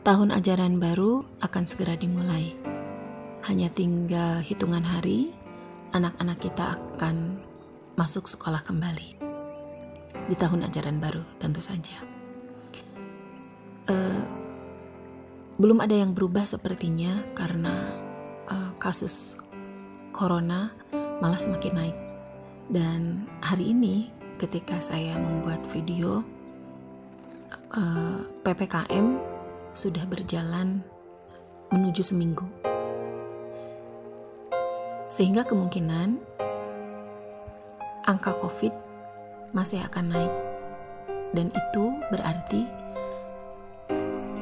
Tahun ajaran baru akan segera dimulai. Hanya tinggal hitungan hari, anak-anak kita akan masuk sekolah kembali. Di tahun ajaran baru tentu saja. Belum ada yang berubah sepertinya karena kasus corona malah semakin naik. Dan hari ini ketika saya membuat video, PPKM sudah berjalan menuju seminggu. Sehingga kemungkinan angka COVID masih akan naik. Dan itu berarti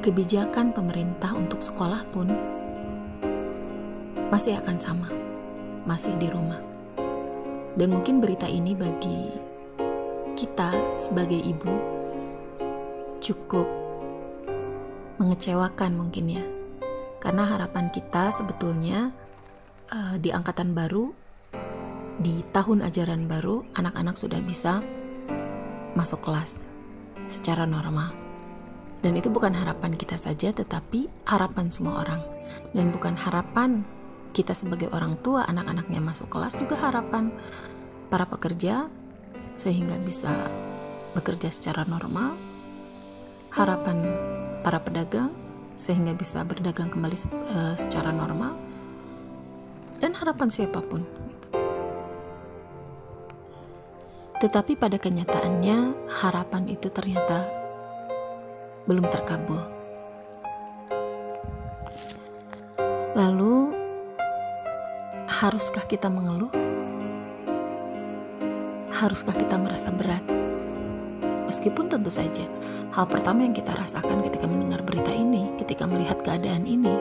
kebijakan pemerintah untuk sekolah pun masih akan sama, masih di rumah. Dan mungkin berita ini bagi kita sebagai ibu cukup mengecewakan mungkin ya, karena harapan kita sebetulnya di angkatan baru, di tahun ajaran baru, anak-anak sudah bisa masuk kelas secara normal. Dan itu bukan harapan kita saja, tetapi harapan semua orang. Dan bukan harapan kita sebagai orang tua anak-anaknya masuk kelas, juga harapan para pekerja sehingga bisa bekerja secara normal, harapan para pedagang sehingga bisa berdagang kembali secara normal, dan harapan siapapun gitu. Tetapi pada kenyataannya harapan itu ternyata belum terkabul. Lalu haruskah kita mengeluh? Haruskah kita merasa berat? Meskipun tentu saja hal pertama yang kita rasakan ketika mendengar berita ini, ketika melihat keadaan ini,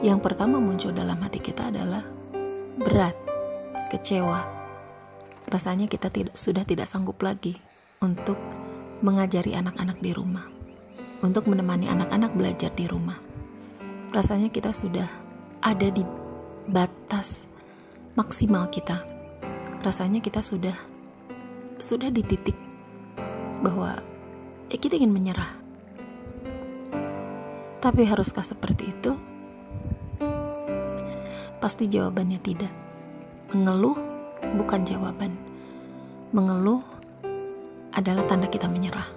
yang pertama muncul dalam hati kita adalah berat, kecewa. Rasanya kita sudah tidak sanggup lagi untuk mengajari anak-anak di rumah, untuk menemani anak-anak belajar di rumah. Rasanya kita sudah ada di batas maksimal kita. Rasanya kita sudah di titik bahwa kita ingin menyerah. Tapi haruskah seperti itu? Pasti jawabannya tidak. Mengeluh bukan jawaban. Mengeluh adalah tanda kita menyerah.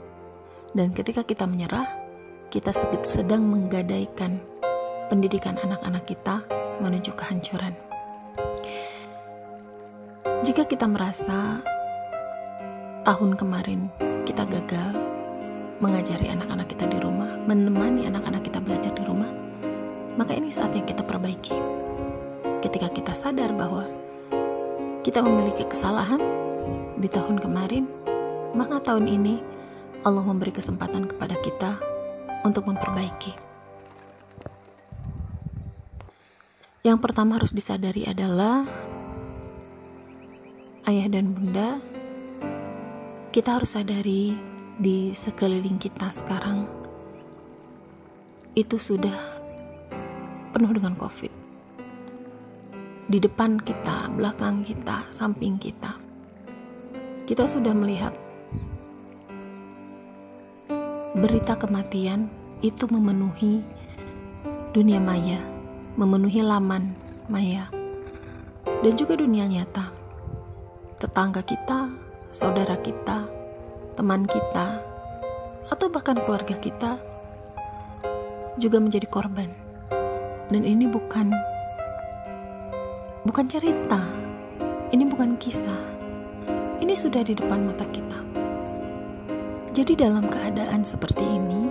Dan ketika kita menyerah, kita sedang menggadaikan pendidikan anak-anak kita menuju kehancuran. Jika kita merasa tahun kemarin kita gagal mengajari anak-anak kita di rumah, menemani anak-anak kita belajar di rumah, maka ini saatnya kita perbaiki. Ketika kita sadar bahwa kita memiliki kesalahan di tahun kemarin, maka tahun ini Allah memberi kesempatan kepada kita untuk memperbaiki. Yang pertama harus disadari adalah ayah dan bunda, kita harus sadari di sekeliling kita sekarang itu sudah penuh dengan COVID. Di depan kita, belakang kita, samping kita, kita sudah melihat berita kematian itu memenuhi dunia maya, memenuhi laman maya, dan juga dunia nyata. Tetangga kita, saudara kita, teman kita, atau bahkan keluarga kita juga menjadi korban. Dan ini bukan cerita, ini bukan kisah, ini sudah di depan mata kita. Jadi dalam keadaan seperti ini,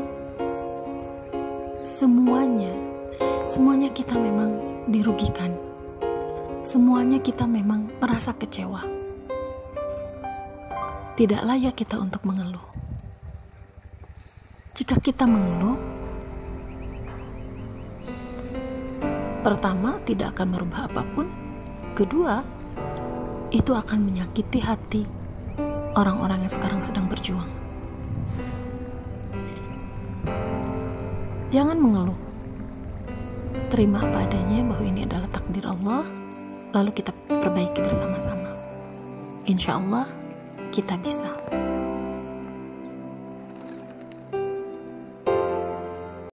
semuanya kita memang dirugikan, semuanya kita memang merasa kecewa. Tidak layak kita untuk mengeluh. Jika kita mengeluh, pertama, tidak akan merubah apapun. Kedua, itu akan menyakiti hati orang-orang yang sekarang sedang berjuang. Jangan mengeluh. Terima apa adanya bahwa ini adalah takdir Allah, lalu kita perbaiki bersama-sama. Insya Allah kita bisa.